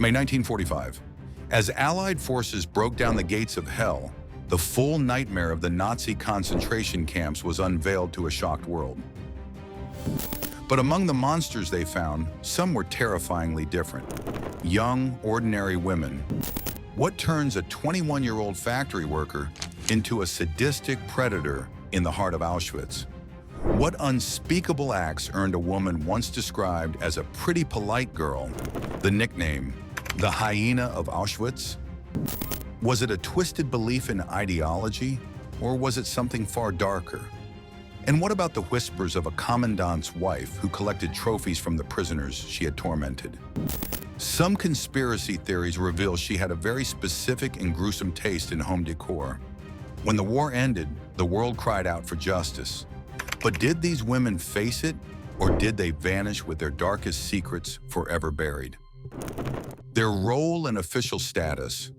May 1945. As Allied forces broke down the gates of hell, the full nightmare of the Nazi concentration camps was unveiled to a shocked world. But among the monsters they found, some were terrifyingly different. Young, ordinary women. What turns a 21-year-old factory worker into a sadistic predator in the heart of Auschwitz? What unspeakable acts earned a woman once described as a pretty polite girl the nickname, the Hyena of Auschwitz? Was it a twisted belief in ideology, or was it something far darker? And what about the whispers of a commandant's wife who collected trophies from the prisoners she had tormented? Some conspiracy theories reveal she had a very specific and gruesome taste in home decor. When the war ended, the world cried out for justice. But did these women face it, or did they vanish with their darkest secrets forever buried? Their role and official status.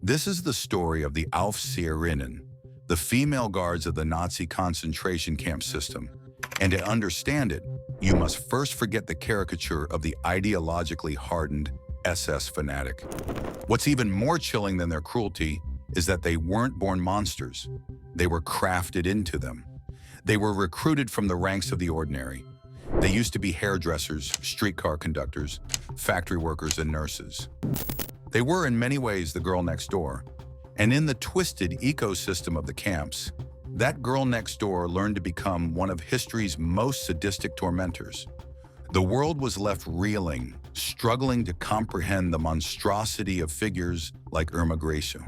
This is the story of the Aufseherinnen, the female guards of the Nazi concentration camp system. And to understand it, you must first forget the caricature of the ideologically hardened SS fanatic. What's even more chilling than their cruelty is that they weren't born monsters. They were crafted into them. They were recruited from the ranks of the ordinary. They used to be hairdressers, streetcar conductors, factory workers, and nurses. They were in many ways the girl next door. And in the twisted ecosystem of the camps, that girl next door learned to become one of history's most sadistic tormentors. The world was left reeling, struggling to comprehend the monstrosity of figures like Irma Gracie.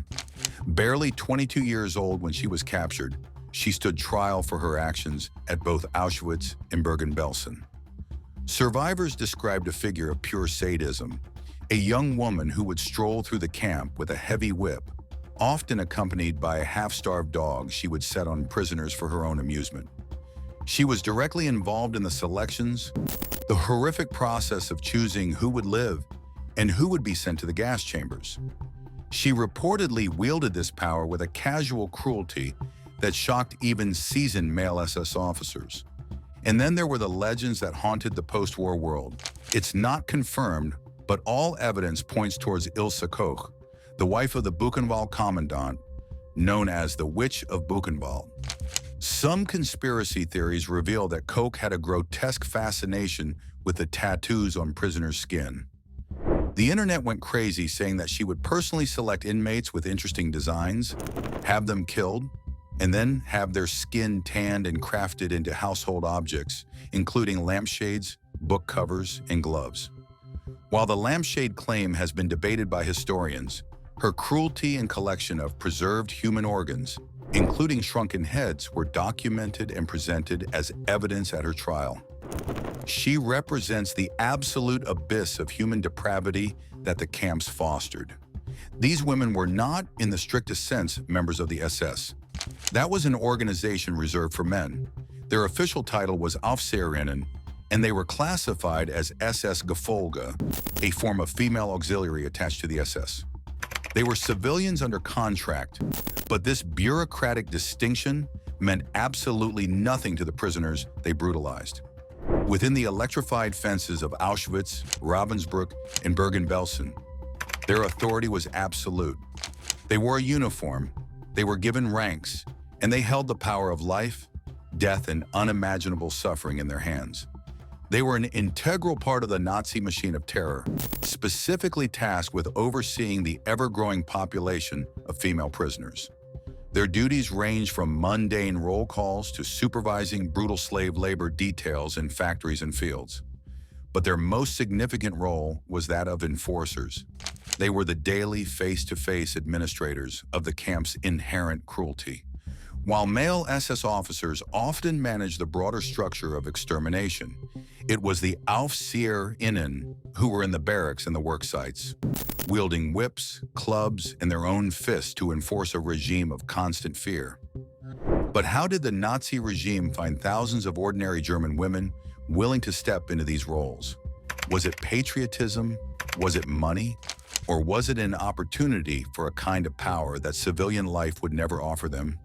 Barely 22 years old when she was captured, she stood trial for her actions at both Auschwitz and Bergen-Belsen. Survivors described a figure of pure sadism, a young woman who would stroll through the camp with a heavy whip, often accompanied by a half-starved dog she would set on prisoners for her own amusement. She was directly involved in the selections, the horrific process of choosing who would live and who would be sent to the gas chambers. She reportedly wielded this power with a casual cruelty that shocked even seasoned male SS officers. And then there were the legends that haunted the post-war world. It's not confirmed, but all evidence points towards Ilse Koch, the wife of the Buchenwald commandant, known as the Witch of Buchenwald. Some conspiracy theories reveal that Koch had a grotesque fascination with the tattoos on prisoners' skin. The internet went crazy saying that she would personally select inmates with interesting designs, have them killed, and then have their skin tanned and crafted into household objects, including lampshades, book covers, and gloves. While the lampshade claim has been debated by historians, her cruelty and collection of preserved human organs, including shrunken heads, were documented and presented as evidence at her trial. She represents the absolute abyss of human depravity that the camps fostered. These women were not, in the strictest sense, members of the SS. That was an organization reserved for men. Their official title was Aufseherinnen, and they were classified as SS Gefolge, a form of female auxiliary attached to the SS. They were civilians under contract, but this bureaucratic distinction meant absolutely nothing to the prisoners they brutalized. Within the electrified fences of Auschwitz, Ravensbrück, and Bergen-Belsen, their authority was absolute. They wore a uniform, they were given ranks, and they held the power of life, death, and unimaginable suffering in their hands. They were an integral part of the Nazi machine of terror, specifically tasked with overseeing the ever-growing population of female prisoners. Their duties ranged from mundane roll calls to supervising brutal slave labor details in factories and fields. But their most significant role was that of enforcers. They were the daily face-to-face administrators of the camp's inherent cruelty. While male SS officers often managed the broader structure of extermination, it was the Aufseherinnen who were in the barracks and the work sites, wielding whips, clubs, and their own fists to enforce a regime of constant fear. But how did the Nazi regime find thousands of ordinary German women willing to step into these roles? Was it patriotism? Was it money? Or was it an opportunity for a kind of power that civilian life would never offer them?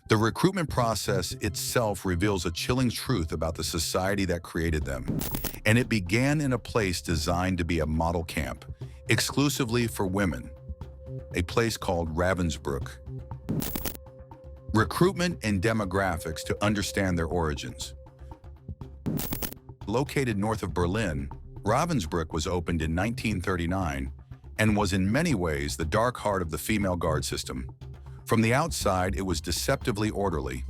The recruitment process itself reveals a chilling truth about the society that created them. And it began in a place designed to be a model camp, exclusively for women, a place called Ravensbrück. Recruitment and demographics to understand their origins. Located north of Berlin, Ravensbrück was opened in 1939 and was in many ways the dark heart of the female guard system. From the outside, it was deceptively orderly.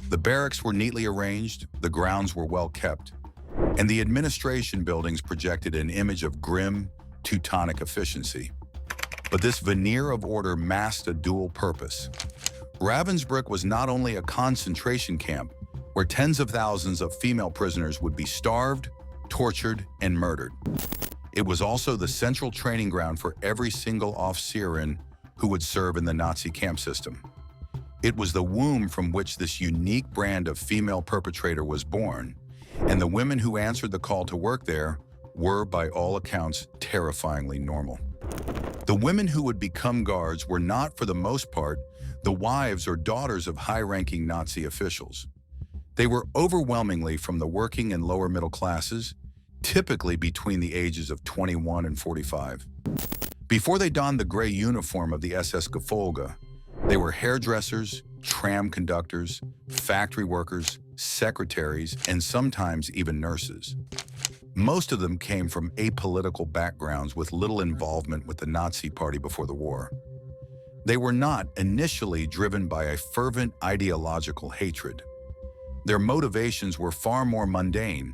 The barracks were neatly arranged, the grounds were well kept, and the administration buildings projected an image of grim, Teutonic efficiency. But this veneer of order masked a dual purpose. Ravensbrück was not only a concentration camp where tens of thousands of female prisoners would be starved, tortured, and murdered. It was also the central training ground for every single Officerin who would serve in the Nazi camp system. It was the womb from which this unique brand of female perpetrator was born, and the women who answered the call to work there were, by all accounts, terrifyingly normal. The women who would become guards were not, for the most part, the wives or daughters of high-ranking Nazi officials. They were overwhelmingly from the working and lower middle classes, typically between the ages of 21 and 45. Before they donned the gray uniform of the SS Gefolge, they were hairdressers, tram conductors, factory workers, secretaries, and sometimes even nurses. Most of them came from apolitical backgrounds with little involvement with the Nazi Party before the war. They were not initially driven by a fervent ideological hatred. Their motivations were far more mundane,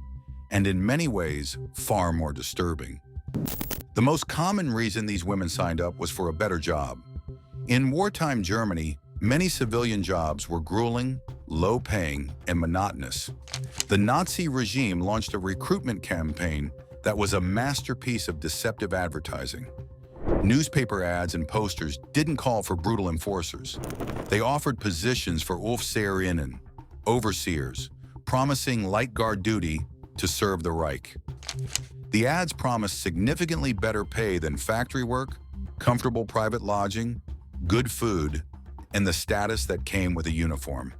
and in many ways, far more disturbing. The most common reason these women signed up was for a better job. In wartime Germany, many civilian jobs were grueling, low-paying, and monotonous. The Nazi regime launched a recruitment campaign that was a masterpiece of deceptive advertising. Newspaper ads and posters didn't call for brutal enforcers. They offered positions for Aufseherinnen, overseers, promising light guard duty to serve the Reich. The ads promised significantly better pay than factory work, comfortable private lodging, good food, and the status that came with a uniform.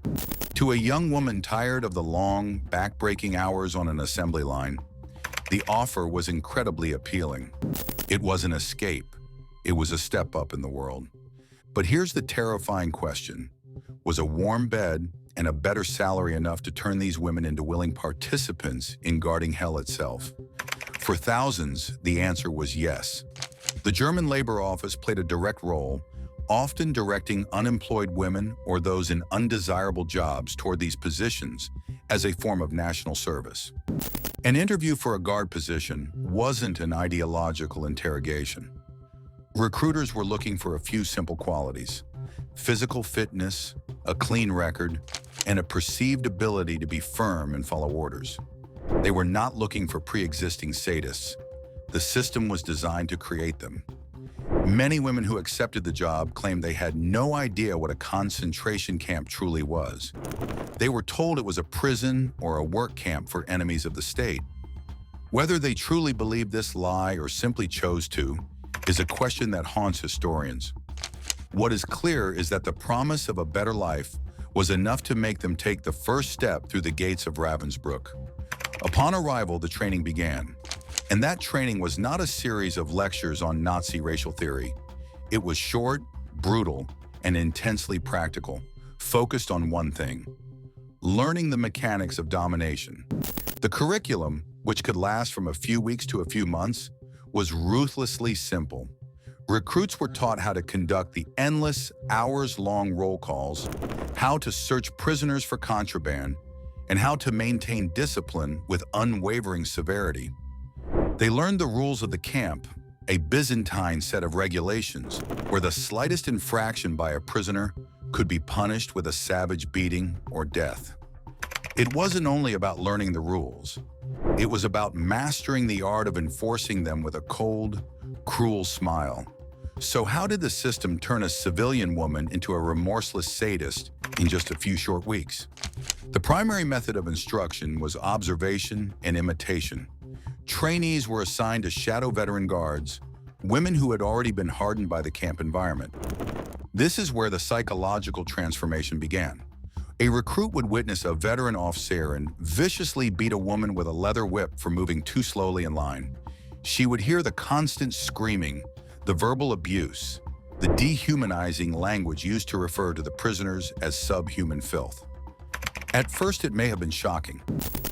To a young woman tired of the long, back-breaking hours on an assembly line, the offer was incredibly appealing. It was an escape. It was a step up in the world. But here's the terrifying question. Was a warm bed and a better salary enough to turn these women into willing participants in guarding hell itself? For thousands, the answer was yes. The German Labor Office played a direct role, often directing unemployed women or those in undesirable jobs toward these positions as a form of national service. An interview for a guard position wasn't an ideological interrogation. Recruiters were looking for a few simple qualities: physical fitness, a clean record, and a perceived ability to be firm and follow orders. They were not looking for pre-existing sadists. The system was designed to create them. Many women who accepted the job claimed they had no idea what a concentration camp truly was. They were told it was a prison or a work camp for enemies of the state. Whether they truly believed this lie or simply chose to is a question that haunts historians. What is clear is that the promise of a better life was enough to make them take the first step through the gates of Ravensbrück. Upon arrival, the training began. And that training was not a series of lectures on Nazi racial theory. It was short, brutal, and intensely practical, focused on one thing: learning the mechanics of domination. The curriculum, which could last from a few weeks to a few months, was ruthlessly simple. Recruits were taught how to conduct the endless, hours-long roll calls, how to search prisoners for contraband, and how to maintain discipline with unwavering severity. They learned the rules of the camp, a Byzantine set of regulations where the slightest infraction by a prisoner could be punished with a savage beating or death. It wasn't only about learning the rules. It was about mastering the art of enforcing them with a cold, cruel smile. So how did the system turn a civilian woman into a remorseless sadist in just a few short weeks? The primary method of instruction was observation and imitation. Trainees were assigned to shadow veteran guards, women who had already been hardened by the camp environment. This is where the psychological transformation began. A recruit would witness a veteran Aufseherin viciously beat a woman with a leather whip for moving too slowly in line. She would hear the constant screaming, the verbal abuse, the dehumanizing language used to refer to the prisoners as subhuman filth. At first, it may have been shocking,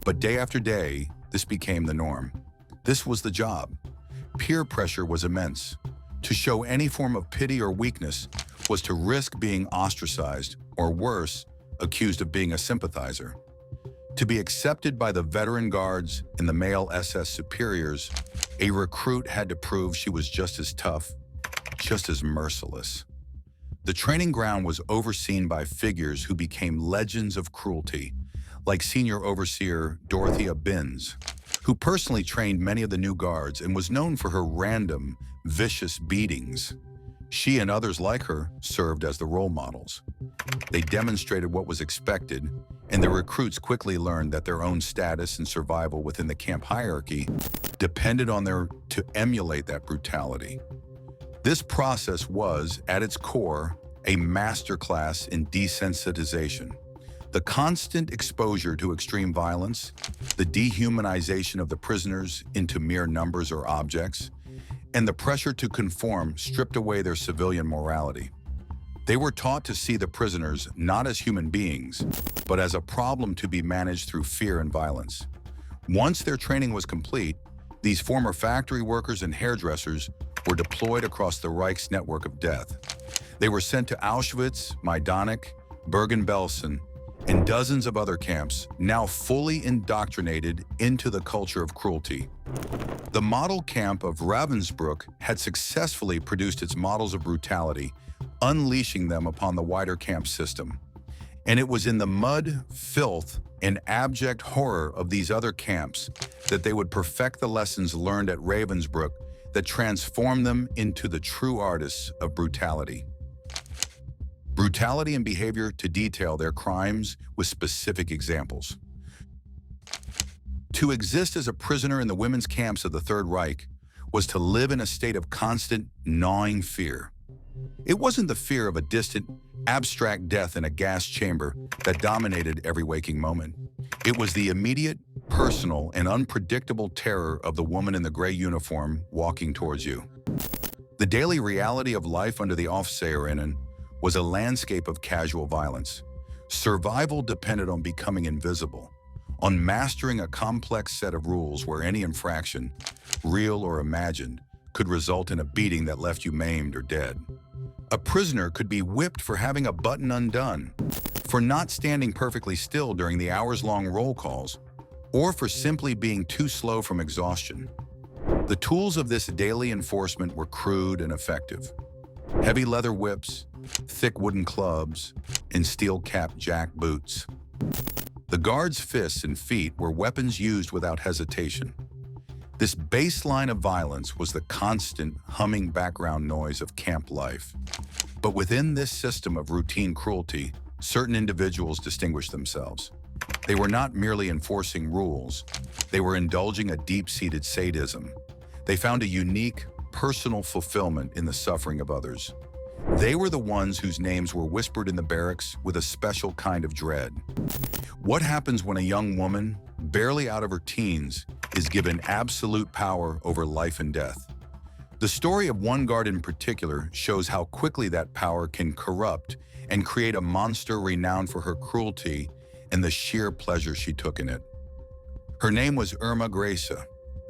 but day after day, this became the norm. This was the job. Peer pressure was immense. To show any form of pity or weakness was to risk being ostracized, or worse, accused of being a sympathizer. To be accepted by the veteran guards and the male SS superiors, a recruit had to prove she was just as tough, just as merciless. The training ground was overseen by figures who became legends of cruelty, like Senior Overseer Dorothea Binns, who personally trained many of the new guards and was known for her random, vicious beatings. She and others like her served as the role models. They demonstrated what was expected, and the recruits quickly learned that their own status and survival within the camp hierarchy depended on to emulate that brutality. This process was, at its core, a masterclass in desensitization. The constant exposure to extreme violence, the dehumanization of the prisoners into mere numbers or objects, and the pressure to conform stripped away their civilian morality. They were taught to see the prisoners not as human beings, but as a problem to be managed through fear and violence. Once their training was complete, these former factory workers and hairdressers were deployed across the Reich's network of death. They were sent to Auschwitz, Majdanek, Bergen-Belsen, and dozens of other camps, now fully indoctrinated into the culture of cruelty. The model camp of Ravensbrück had successfully produced its models of brutality, unleashing them upon the wider camp system. And it was in the mud, filth, and abject horror of these other camps that they would perfect the lessons learned at Ravensbrück that transformed them into the true artists of brutality. Brutality and behavior to detail their crimes with specific examples. To exist as a prisoner in the women's camps of the Third Reich was to live in a state of constant, gnawing fear. It wasn't the fear of a distant, abstract death in a gas chamber that dominated every waking moment. It was the immediate, personal, and unpredictable terror of the woman in the gray uniform walking towards you. The daily reality of life under the Aufseherinnen was a landscape of casual violence. Survival depended on becoming invisible, on mastering a complex set of rules where any infraction, real or imagined, could result in a beating that left you maimed or dead. A prisoner could be whipped for having a button undone, for not standing perfectly still during the hours-long roll calls, or for simply being too slow from exhaustion. The tools of this daily enforcement were crude and effective. Heavy leather whips, thick wooden clubs, and steel-capped jack boots. The guards' fists and feet were weapons used without hesitation. This baseline of violence was the constant, humming background noise of camp life. But within this system of routine cruelty, certain individuals distinguished themselves. They were not merely enforcing rules, they were indulging a deep-seated sadism. They found a unique, personal fulfillment in the suffering of others. They were the ones whose names were whispered in the barracks with a special kind of dread. What happens when a young woman, barely out of her teens, is given absolute power over life and death? The story of one guard in particular shows how quickly that power can corrupt and create a monster renowned for her cruelty and the sheer pleasure she took in it. Her name was Irma Grace,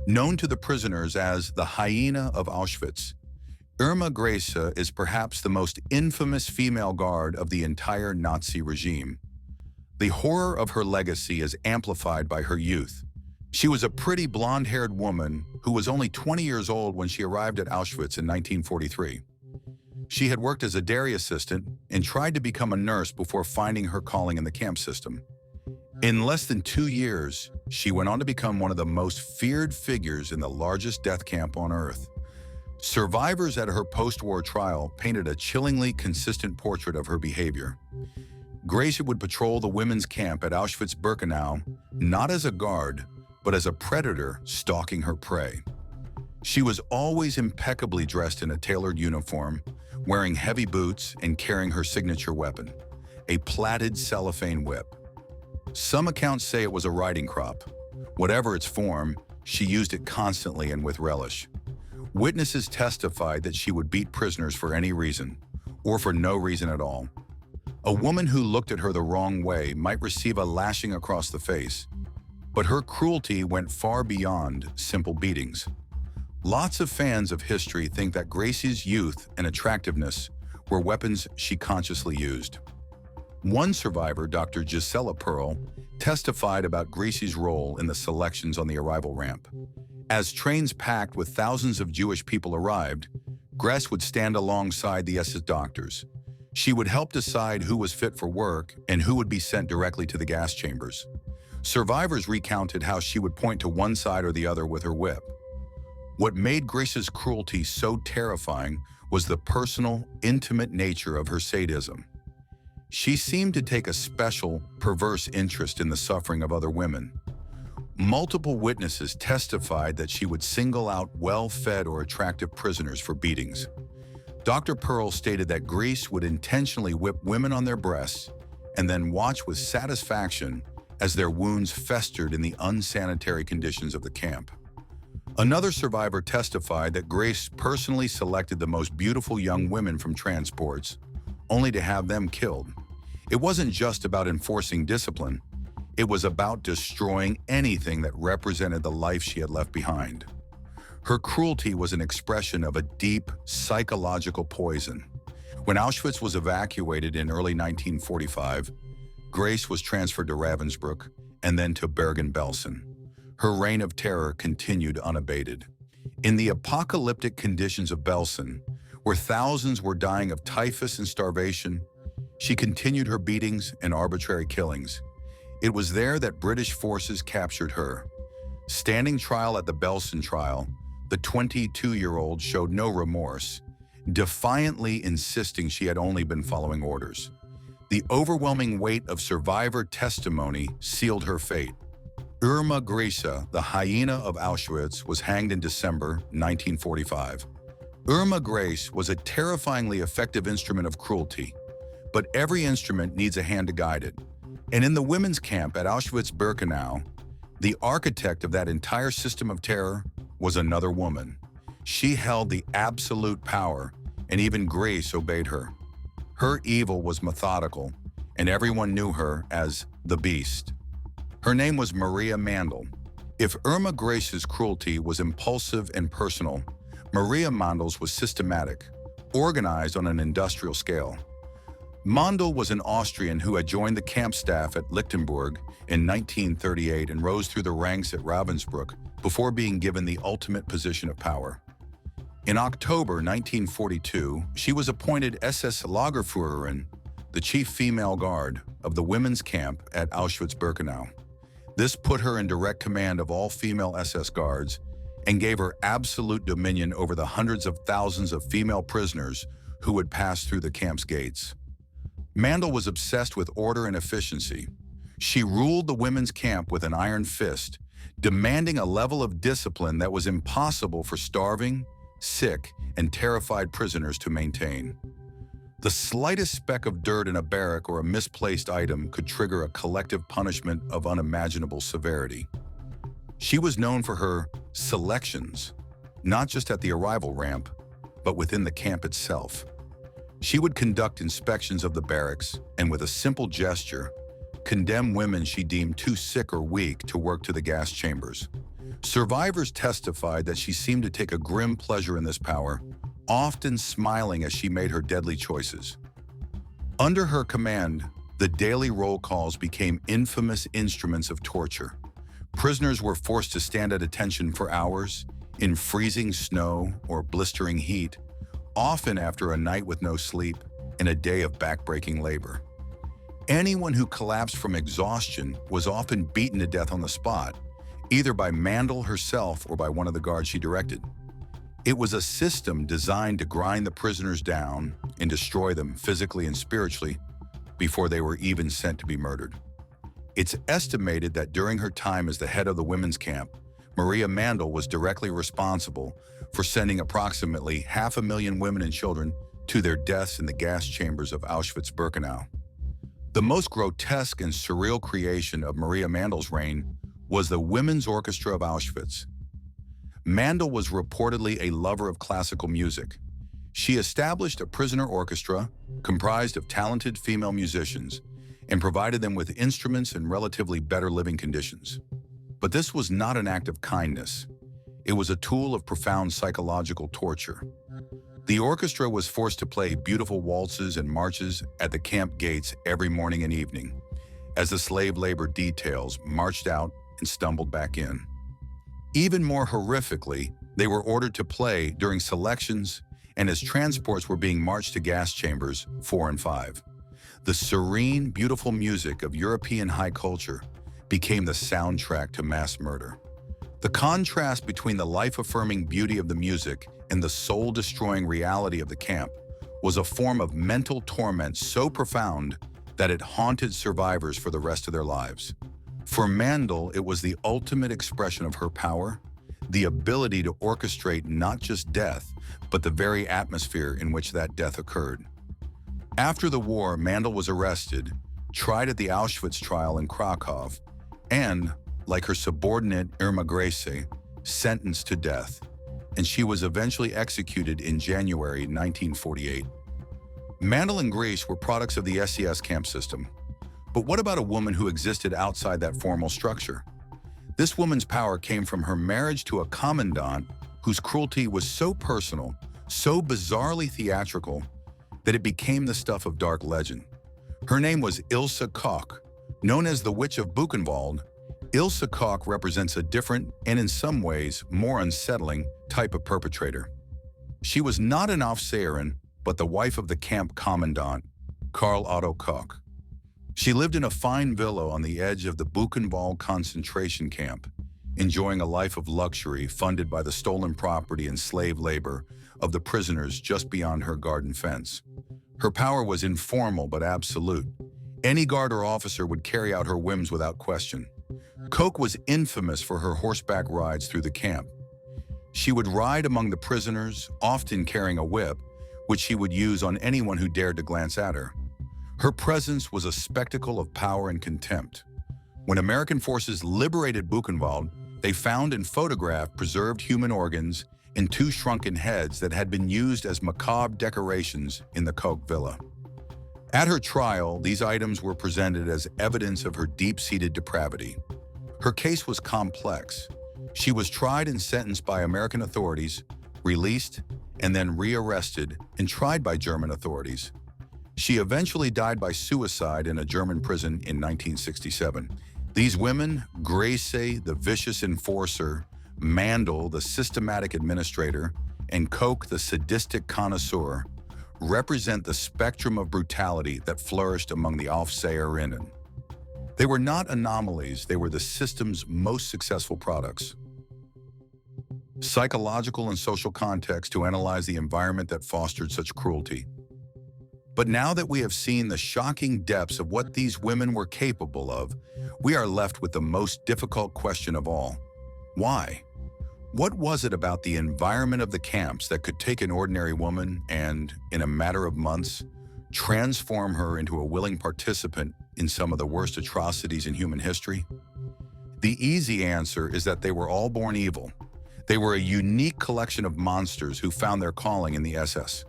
known to the prisoners as the Hyena of Auschwitz. Irma Grace is perhaps the most infamous female guard of the entire Nazi regime. The horror of her legacy is amplified by her youth. She was a pretty blonde-haired woman who was only 20 years old when she arrived at Auschwitz in 1943. She had worked as a dairy assistant and tried to become a nurse before finding her calling in the camp system. In less than 2 years, she went on to become one of the most feared figures in the largest death camp on Earth. Survivors at her post-war trial painted a chillingly consistent portrait of her behavior. Grace would patrol the women's camp at Auschwitz-Birkenau not as a guard, but as a predator stalking her prey. She was always impeccably dressed in a tailored uniform, wearing heavy boots and carrying her signature weapon, a plaited cellophane whip. Some accounts say it was a riding crop. Whatever its form, she used it constantly and with relish. Witnesses testified that she would beat prisoners for any reason, or for no reason at all. A woman who looked at her the wrong way might receive a lashing across the face, but her cruelty went far beyond simple beatings. Lots of fans of history think that Gracie's youth and attractiveness were weapons she consciously used. One survivor, Dr. Gisela Pearl, testified about Gracie's role in the selections on the arrival ramp. As trains packed with thousands of Jewish people arrived, Grace would stand alongside the SS doctors. She would help decide who was fit for work and who would be sent directly to the gas chambers. Survivors recounted how she would point to one side or the other with her whip. What made Grace's cruelty so terrifying was the personal, intimate nature of her sadism. She seemed to take a special, perverse interest in the suffering of other women. Multiple witnesses testified that she would single out well-fed or attractive prisoners for beatings. Dr. Pearl stated that Grace would intentionally whip women on their breasts and then watch with satisfaction as their wounds festered in the unsanitary conditions of the camp. Another survivor testified that Grace personally selected the most beautiful young women from transports, only to have them killed. It wasn't just about enforcing discipline. It was about destroying anything that represented the life she had left behind. Her cruelty was an expression of a deep psychological poison. When Auschwitz was evacuated in early 1945, Grace was transferred to Ravensbrück and then to Bergen-Belsen. Her reign of terror continued unabated. In the apocalyptic conditions of Belsen, where thousands were dying of typhus and starvation, she continued her beatings and arbitrary killings. It was there that British forces captured her. Standing trial at the Belsen trial, the 22-year-old showed no remorse, defiantly insisting she had only been following orders. The overwhelming weight of survivor testimony sealed her fate. Irma Grace, the Hyena of Auschwitz, was hanged in December 1945. Irma Grace was a terrifyingly effective instrument of cruelty, but every instrument needs a hand to guide it. And in the women's camp at Auschwitz-Birkenau, the architect of that entire system of terror was another woman. She held the absolute power, and even Grace obeyed her. Her evil was methodical, and everyone knew her as the Beast. Her name was Maria Mandl. If Irma Grace's cruelty was impulsive and personal, Maria Mandl's was systematic, organized on an industrial scale. Mandl was an Austrian who had joined the camp staff at Lichtenberg in 1938 and rose through the ranks at Ravensbrück before being given the ultimate position of power. In October 1942, she was appointed SS Lagerführerin, the chief female guard of the women's camp at Auschwitz-Birkenau. This put her in direct command of all female SS guards and gave her absolute dominion over the hundreds of thousands of female prisoners who would pass through the camp's gates. Mandl was obsessed with order and efficiency. She ruled the women's camp with an iron fist, demanding a level of discipline that was impossible for starving, sick, and terrified prisoners to maintain. The slightest speck of dirt in a barrack or a misplaced item could trigger a collective punishment of unimaginable severity. She was known for her selections, not just at the arrival ramp, but within the camp itself. She would conduct inspections of the barracks and, with a simple gesture, condemn women she deemed too sick or weak to work to the gas chambers. Survivors testified that she seemed to take a grim pleasure in this power, often smiling as she made her deadly choices. Under her command, the daily roll calls became infamous instruments of torture. Prisoners were forced to stand at attention for hours, in freezing snow or blistering heat, often after a night with no sleep and a day of backbreaking labor. Anyone who collapsed from exhaustion was often beaten to death on the spot, either by Mandl herself or by one of the guards she directed. It was a system designed to grind the prisoners down and destroy them physically and spiritually before they were even sent to be murdered. It's estimated that during her time as the head of the women's camp, Maria Mandl was directly responsible for sending approximately 500,000 women and children to their deaths in the gas chambers of Auschwitz-Birkenau. The most grotesque and surreal creation of Maria Mandel's reign was the Women's Orchestra of Auschwitz. Mandel was reportedly a lover of classical music. She established a prisoner orchestra comprised of talented female musicians and provided them with instruments and relatively better living conditions. But this was not an act of kindness. It was a tool of profound psychological torture. The orchestra was forced to play beautiful waltzes and marches at the camp gates every morning and evening, as the slave labor details marched out and stumbled back in. Even more horrifically, they were ordered to play during selections and as transports were being marched to gas chambers 4 and 5. The serene, beautiful music of European high culture became the soundtrack to mass murder. The contrast between the life-affirming beauty of the music and the soul-destroying reality of the camp was a form of mental torment so profound that it haunted survivors for the rest of their lives. For Mandel, it was the ultimate expression of her power, the ability to orchestrate not just death, but the very atmosphere in which that death occurred. After the war, Mandel was arrested, tried at the Auschwitz trial in Krakow, and, like her subordinate Irma Gracie, sentenced to death, and she was eventually executed in January 1948. Mandel and Gracie were products of the SES camp system. But what about a woman who existed outside that formal structure? This woman's power came from her marriage to a commandant whose cruelty was so personal, so bizarrely theatrical, that it became the stuff of dark legend. Her name was Ilse Koch. Known as the Witch of Buchenwald, Ilse Koch represents a different, and in some ways, more unsettling, type of perpetrator. She was not an Aufseherin, but the wife of the camp commandant, Karl Otto Koch. She lived in a fine villa on the edge of the Buchenwald concentration camp, enjoying a life of luxury funded by the stolen property and slave labor of the prisoners just beyond her garden fence. Her power was informal but absolute. Any guard or officer would carry out her whims without question. Koch was infamous for her horseback rides through the camp. She would ride among the prisoners, often carrying a whip, which she would use on anyone who dared to glance at her. Her presence was a spectacle of power and contempt. When American forces liberated Buchenwald, they found and photographed preserved human organs and 2 shrunken heads that had been used as macabre decorations in the Koch villa. At her trial, these items were presented as evidence of her deep-seated depravity. Her case was complex. She was tried and sentenced by American authorities, released, and then rearrested and tried by German authorities. She eventually died by suicide in a German prison in 1967. These women, Gracie, the vicious enforcer, Mandel, the systematic administrator, and Koch, the sadistic connoisseur, represent the spectrum of brutality that flourished among the Aufseherinnen. They were not anomalies, they were the system's most successful products. Psychological and social context to analyze the environment that fostered such cruelty. But now that we have seen the shocking depths of what these women were capable of, we are left with the most difficult question of all. Why? What was it about the environment of the camps that could take an ordinary woman and, in a matter of months, transform her into a willing participant in some of the worst atrocities in human history? The easy answer is that they were all born evil. They were a unique collection of monsters who found their calling in the SS.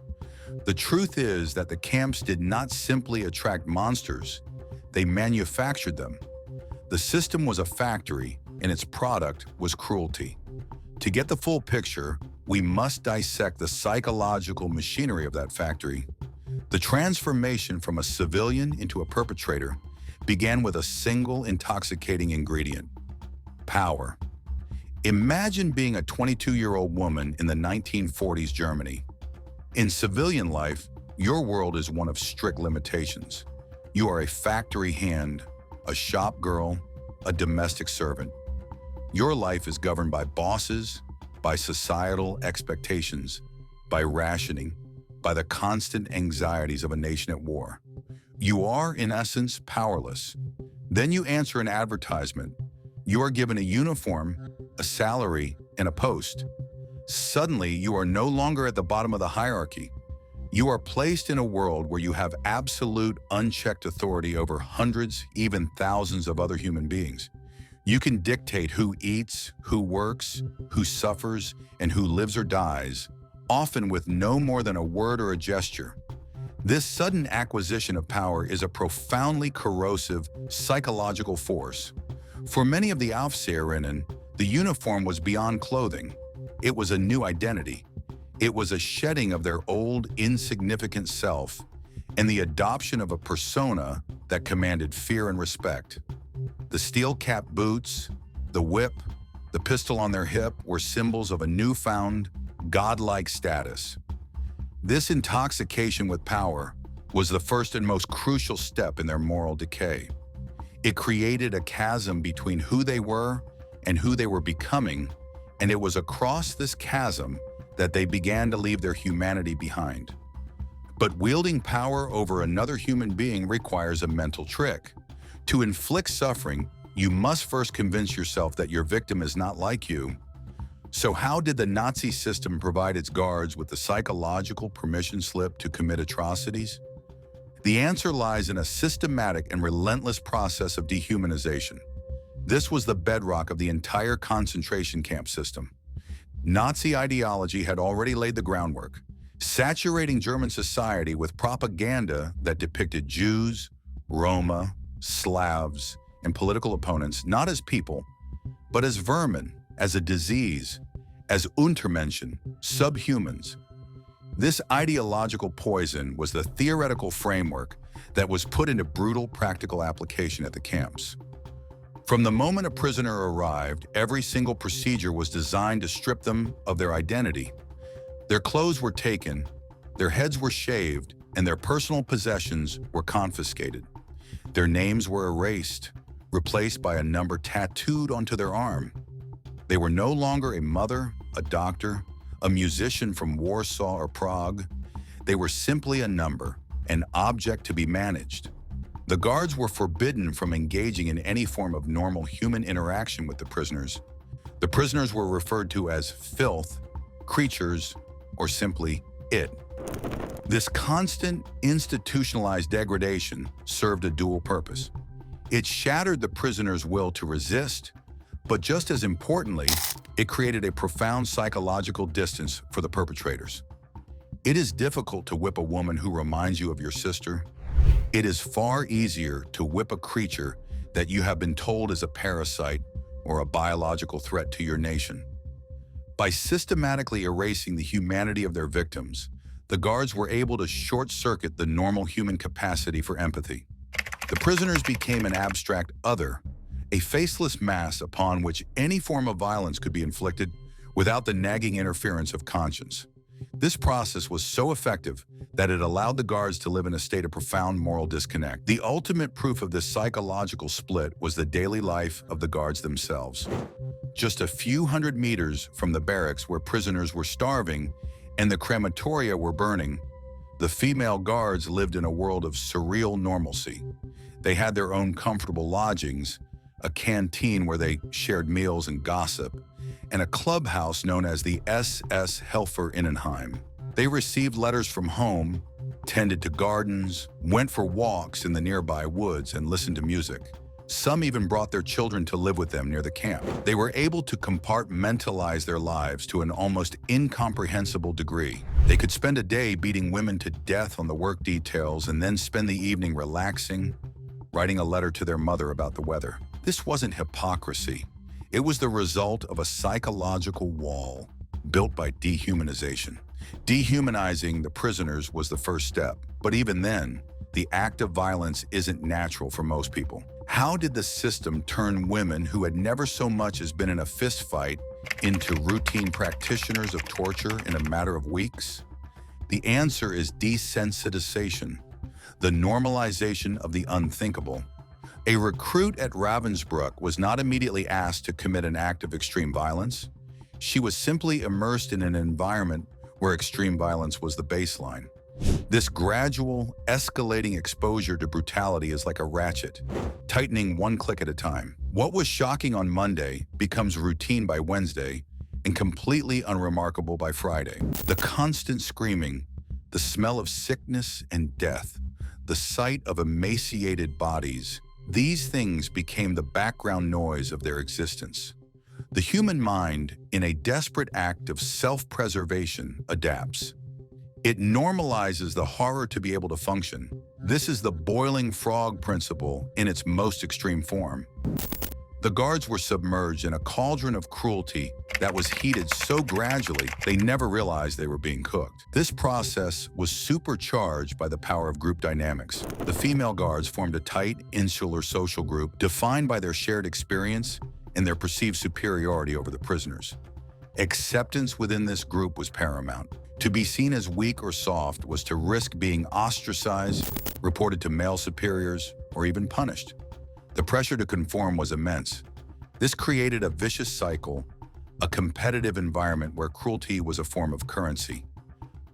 The truth is that the camps did not simply attract monsters, they manufactured them. The system was a factory, and its product was cruelty. To get the full picture, we must dissect the psychological machinery of that factory. The transformation from a civilian into a perpetrator began with a single intoxicating ingredient: power. Imagine being a 22-year-old woman in the 1940s Germany. In civilian life, your world is one of strict limitations. You are a factory hand, a shop girl, a domestic servant. Your life is governed by bosses, by societal expectations, by rationing, by the constant anxieties of a nation at war. You are, in essence, powerless. Then you answer an advertisement. You are given a uniform, a salary, and a post. Suddenly, you are no longer at the bottom of the hierarchy. You are placed in a world where you have absolute, unchecked authority over hundreds, even thousands of other human beings. You can dictate who eats, who works, who suffers, and who lives or dies, often with no more than a word or a gesture. This sudden acquisition of power is a profoundly corrosive psychological force. For many of the Aufseherinnen, the uniform was beyond clothing. It was a new identity. It was a shedding of their old, insignificant self and the adoption of a persona that commanded fear and respect. The steel-capped boots, the whip, the pistol on their hip were symbols of a newfound, godlike status. This intoxication with power was the first and most crucial step in their moral decay. It created a chasm between who they were and who they were becoming, and it was across this chasm that they began to leave their humanity behind. But wielding power over another human being requires a mental trick. To inflict suffering, you must first convince yourself that your victim is not like you. So how did the Nazi system provide its guards with the psychological permission slip to commit atrocities? The answer lies in a systematic and relentless process of dehumanization. This was the bedrock of the entire concentration camp system. Nazi ideology had already laid the groundwork, saturating German society with propaganda that depicted Jews, Roma, Slavs, and political opponents not as people, but as vermin, as a disease, as Untermenschen, subhumans. This ideological poison was the theoretical framework that was put into brutal practical application at the camps. From the moment a prisoner arrived, every single procedure was designed to strip them of their identity. Their clothes were taken, their heads were shaved, and their personal possessions were confiscated. Their names were erased, replaced by a number tattooed onto their arm. They were no longer a mother, a doctor, a musician from Warsaw or Prague. They were simply a number, an object to be managed. The guards were forbidden from engaging in any form of normal human interaction with the prisoners. The prisoners were referred to as filth, creatures, or simply it. This constant, institutionalized degradation served a dual purpose. It shattered the prisoner's will to resist, but just as importantly, it created a profound psychological distance for the perpetrators. It is difficult to whip a woman who reminds you of your sister. It is far easier to whip a creature that you have been told is a parasite or a biological threat to your nation. By systematically erasing the humanity of their victims, the guards were able to short-circuit the normal human capacity for empathy. The prisoners became an abstract other, a faceless mass upon which any form of violence could be inflicted without the nagging interference of conscience. This process was so effective that it allowed the guards to live in a state of profound moral disconnect. The ultimate proof of this psychological split was the daily life of the guards themselves. Just a few hundred meters from the barracks where prisoners were starving and the crematoria were burning, the female guards lived in a world of surreal normalcy. They had their own comfortable lodgings, a canteen where they shared meals and gossip, and a clubhouse known as the SS Helfer Innenheim. They received letters from home, tended to gardens, went for walks in the nearby woods, and listened to music. Some even brought their children to live with them near the camp. They were able to compartmentalize their lives to an almost incomprehensible degree. They could spend a day beating women to death on the work details and then spend the evening relaxing, writing a letter to their mother about the weather. This wasn't hypocrisy. It was the result of a psychological wall built by dehumanization. Dehumanizing the prisoners was the first step, but even then, the act of violence isn't natural for most people. How did the system turn women who had never so much as been in a fist fight into routine practitioners of torture in a matter of weeks? The answer is desensitization, the normalization of the unthinkable. A recruit at Ravensbrück was not immediately asked to commit an act of extreme violence. She was simply immersed in an environment where extreme violence was the baseline. This gradual, escalating exposure to brutality is like a ratchet, tightening one click at a time. What was shocking on Monday becomes routine by Wednesday and completely unremarkable by Friday. The constant screaming, the smell of sickness and death, the sight of emaciated bodies. These things became the background noise of their existence. The human mind, in a desperate act of self-preservation, adapts. It normalizes the horror to be able to function. This is the boiling frog principle in its most extreme form. The guards were submerged in a cauldron of cruelty that was heated so gradually they never realized they were being cooked. This process was supercharged by the power of group dynamics. The female guards formed a tight, insular social group defined by their shared experience and their perceived superiority over the prisoners. Acceptance within this group was paramount. To be seen as weak or soft was to risk being ostracized, reported to male superiors, or even punished. The pressure to conform was immense. This created a vicious cycle, a competitive environment where cruelty was a form of currency.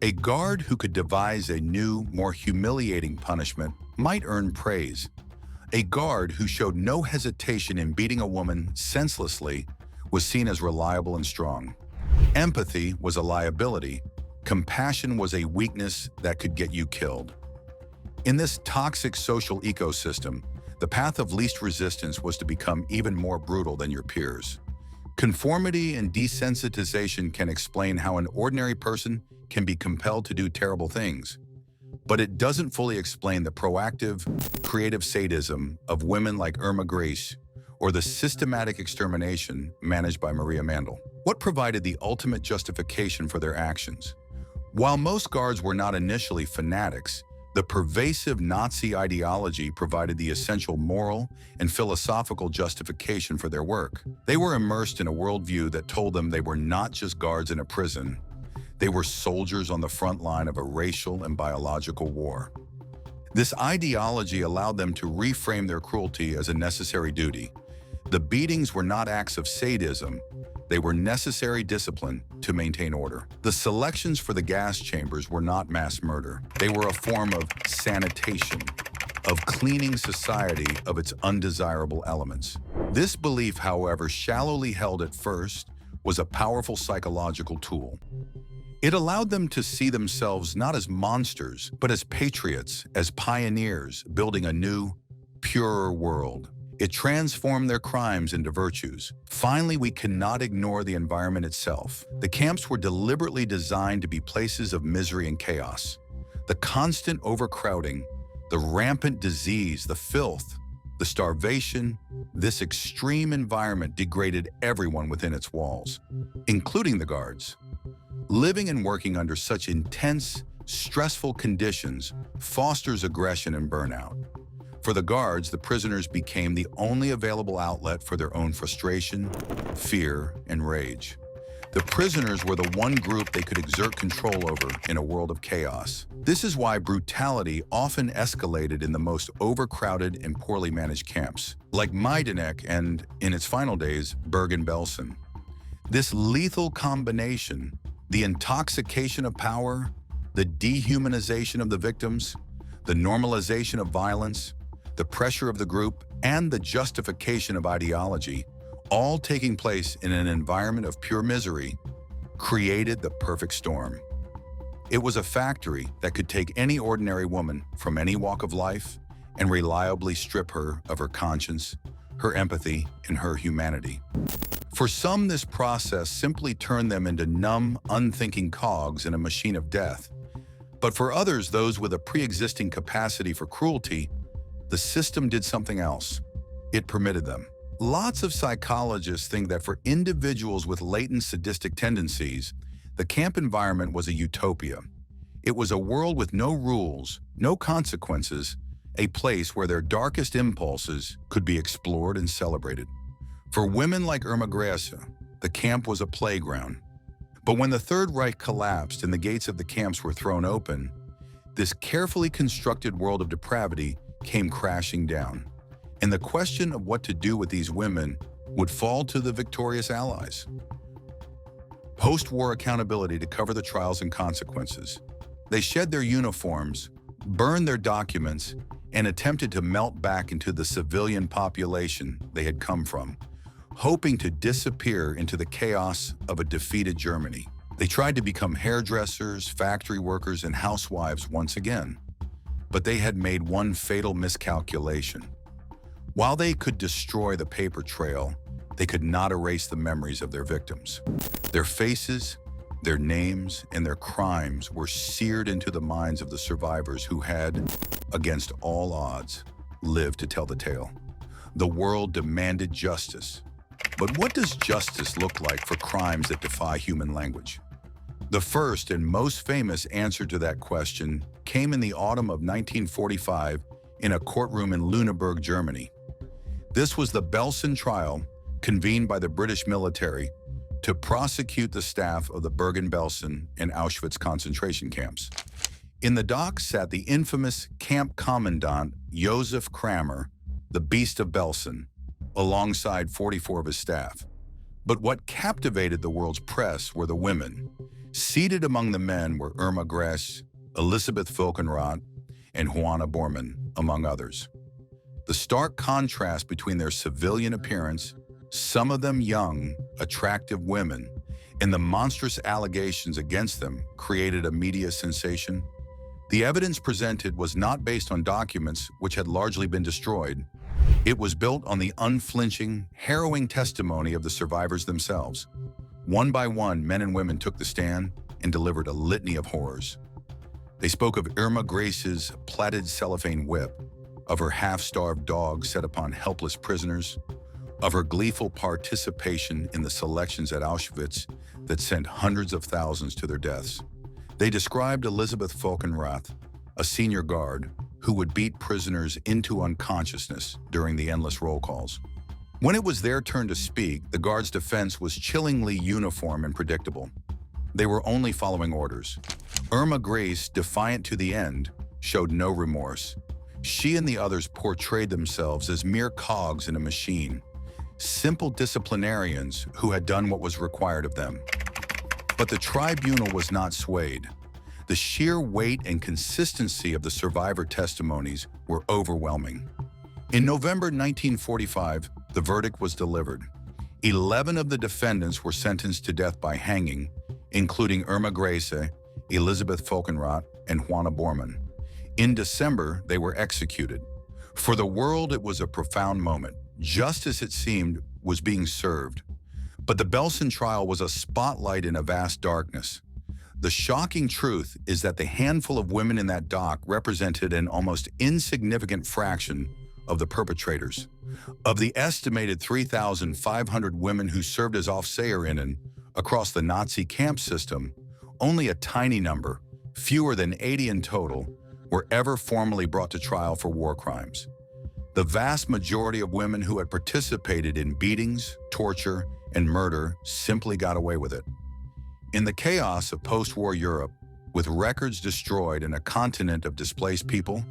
A guard who could devise a new, more humiliating punishment might earn praise. A guard who showed no hesitation in beating a woman senselessly was seen as reliable and strong. Empathy was a liability. Compassion was a weakness that could get you killed. In this toxic social ecosystem, the path of least resistance was to become even more brutal than your peers. Conformity and desensitization can explain how an ordinary person can be compelled to do terrible things, but it doesn't fully explain the proactive, creative sadism of women like Irma Grace or the systematic extermination managed by Maria Mandel. What provided the ultimate justification for their actions? While most guards were not initially fanatics, the pervasive Nazi ideology provided the essential moral and philosophical justification for their work. They were immersed in a worldview that told them they were not just guards in a prison. They were soldiers on the front line of a racial and biological war. This ideology allowed them to reframe their cruelty as a necessary duty. The beatings were not acts of sadism. They were necessary discipline to maintain order. The selections for the gas chambers were not mass murder. They were a form of sanitation, of cleaning society of its undesirable elements. This belief, however shallowly held at first, was a powerful psychological tool. It allowed them to see themselves not as monsters, but as patriots, as pioneers, building a new, purer world. It transformed their crimes into virtues. Finally, we cannot ignore the environment itself. The camps were deliberately designed to be places of misery and chaos. The constant overcrowding, the rampant disease, the filth, the starvation, this extreme environment degraded everyone within its walls, including the guards. Living and working under such intense, stressful conditions fosters aggression and burnout. For the guards, the prisoners became the only available outlet for their own frustration, fear, and rage. The prisoners were the one group they could exert control over in a world of chaos. This is why brutality often escalated in the most overcrowded and poorly managed camps, like Majdanek and, in its final days, Bergen-Belsen. This lethal combination, the intoxication of power, the dehumanization of the victims, the normalization of violence, the pressure of the group, and the justification of ideology, all taking place in an environment of pure misery, created the perfect storm. It was a factory that could take any ordinary woman from any walk of life and reliably strip her of her conscience, her empathy, and her humanity. For some, this process simply turned them into numb, unthinking cogs in a machine of death. But for others, those with a pre-existing capacity for cruelty, the system did something else. It permitted them. Lots of psychologists think that for individuals with latent sadistic tendencies, the camp environment was a utopia. It was a world with no rules, no consequences, a place where their darkest impulses could be explored and celebrated. For women like Irma Grace, the camp was a playground. But when the Third Reich collapsed and the gates of the camps were thrown open, this carefully constructed world of depravity came crashing down, and the question of what to do with these women would fall to the victorious allies. Post-war accountability to cover the trials and consequences. They shed their uniforms, burned their documents, and attempted to melt back into the civilian population they had come from, hoping to disappear into the chaos of a defeated Germany. They tried to become hairdressers, factory workers, and housewives once again. But they had made one fatal miscalculation. While they could destroy the paper trail, they could not erase the memories of their victims. Their faces, their names, and their crimes were seared into the minds of the survivors who had, against all odds, lived to tell the tale. The world demanded justice. But what does justice look like for crimes that defy human language? The first and most famous answer to that question came in the autumn of 1945 in a courtroom in Lüneburg, Germany. This was the Belsen trial, convened by the British military to prosecute the staff of the Bergen-Belsen and Auschwitz concentration camps. In the dock sat the infamous camp commandant Josef Kramer, the Beast of Belsen, alongside 44 of his staff. But what captivated the world's press were the women. Seated among the men were Irma Gress, Elisabeth Falkenrath, and Juana Bormann, among others. The stark contrast between their civilian appearance, some of them young, attractive women, and the monstrous allegations against them created a media sensation. The evidence presented was not based on documents which had largely been destroyed. It was built on the unflinching, harrowing testimony of the survivors themselves. One by one, men and women took the stand and delivered a litany of horrors. They spoke of Irma Gress's plaited cellophane whip, of her half-starved dog set upon helpless prisoners, of her gleeful participation in the selections at Auschwitz that sent hundreds of thousands to their deaths. They described Elisabeth Falkenrath, a senior guard, who would beat prisoners into unconsciousness during the endless roll calls. When it was their turn to speak, the guards' defense was chillingly uniform and predictable. They were only following orders. Irma Gress, defiant to the end, showed no remorse. She and the others portrayed themselves as mere cogs in a machine, simple disciplinarians who had done what was required of them. But the tribunal was not swayed. The sheer weight and consistency of the survivor testimonies were overwhelming. In November 1945, the verdict was delivered. 11 of the defendants were sentenced to death by hanging, including Irma Gress, Elisabeth Falkenrath, and Juana Bormann. In December, they were executed. For the world, it was a profound moment. Justice, it seemed, was being served. But the Belsen trial was a spotlight in a vast darkness. The shocking truth is that the handful of women in that dock represented an almost insignificant fraction of the perpetrators. Of the estimated 3,500 women who served as Aufseherinnen across the Nazi camp system, only a tiny number, fewer than 80 in total, were ever formally brought to trial for war crimes. The vast majority of women who had participated in beatings, torture, and murder simply got away with it. In the chaos of post-war Europe, with records destroyed and a continent of displaced people,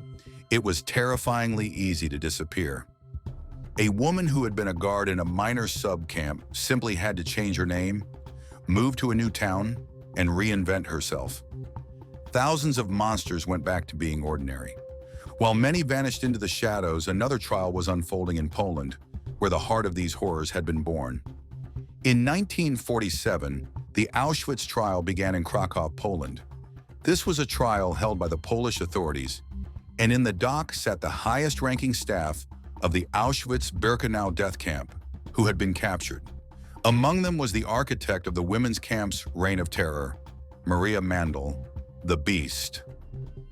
it was terrifyingly easy to disappear. A woman who had been a guard in a minor sub-camp simply had to change her name, move to a new town, and reinvent herself. Thousands of monsters went back to being ordinary. While many vanished into the shadows, another trial was unfolding in Poland, where the heart of these horrors had been born. In 1947, the Auschwitz trial began in Krakow, Poland. This was a trial held by the Polish authorities, and in the dock sat the highest-ranking staff of the Auschwitz-Birkenau death camp, who had been captured. Among them was the architect of the women's camp's reign of terror, Maria Mandl, the Beast.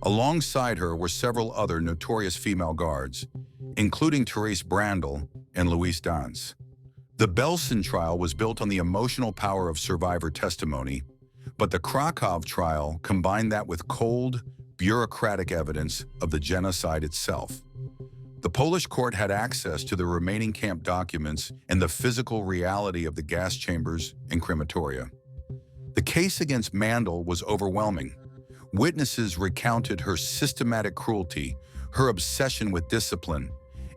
Alongside her were several other notorious female guards, including Therese Brandl and Louise Dance. The Belsen trial was built on the emotional power of survivor testimony, but the Krakow trial combined that with cold, bureaucratic evidence of the genocide itself. The Polish court had access to the remaining camp documents and the physical reality of the gas chambers and crematoria. The case against Mandl was overwhelming. Witnesses recounted her systematic cruelty, her obsession with discipline,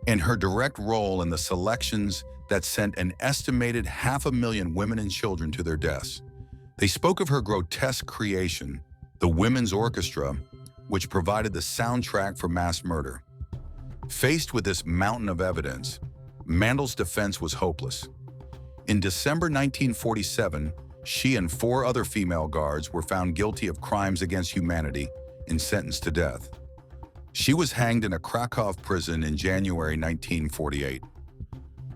and her direct role in the selections that sent an estimated 500,000 women and children to their deaths. They spoke of her grotesque creation, the Women's Orchestra, which provided the soundtrack for mass murder. Faced with this mountain of evidence, Mandl's defense was hopeless. In December 1947, She and 4 other female guards were found guilty of crimes against humanity and sentenced to death. She was hanged in a Krakow prison in January 1948.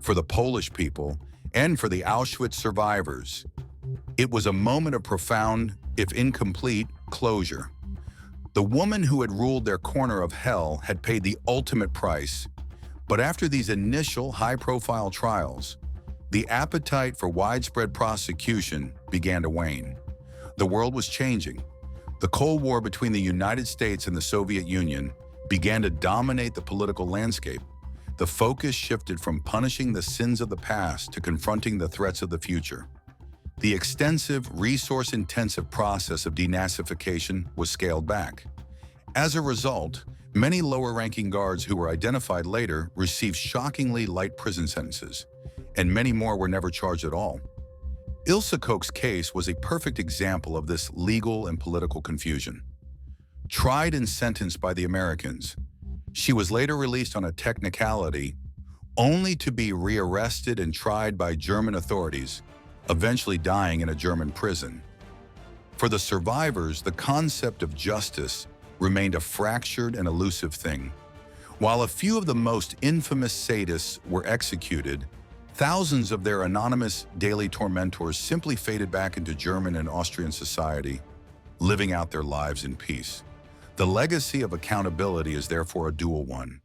For the Polish people and for the Auschwitz survivors, it was a moment of profound, if incomplete, closure. The woman who had ruled their corner of hell had paid the ultimate price, but after these initial high-profile trials, the appetite for widespread prosecution began to wane. The world was changing. The Cold War between the United States and the Soviet Union began to dominate the political landscape. The focus shifted from punishing the sins of the past to confronting the threats of the future. The extensive, resource-intensive process of denazification was scaled back. As a result, many lower-ranking guards who were identified later received shockingly light prison sentences, and many more were never charged at all. Ilse Koch's case was a perfect example of this legal and political confusion. Tried and sentenced by the Americans, she was later released on a technicality, only to be rearrested and tried by German authorities, eventually dying in a German prison. For the survivors, the concept of justice remained a fractured and elusive thing. While a few of the most infamous sadists were executed, thousands of their anonymous daily tormentors simply faded back into German and Austrian society, living out their lives in peace. The legacy of accountability is therefore a dual one.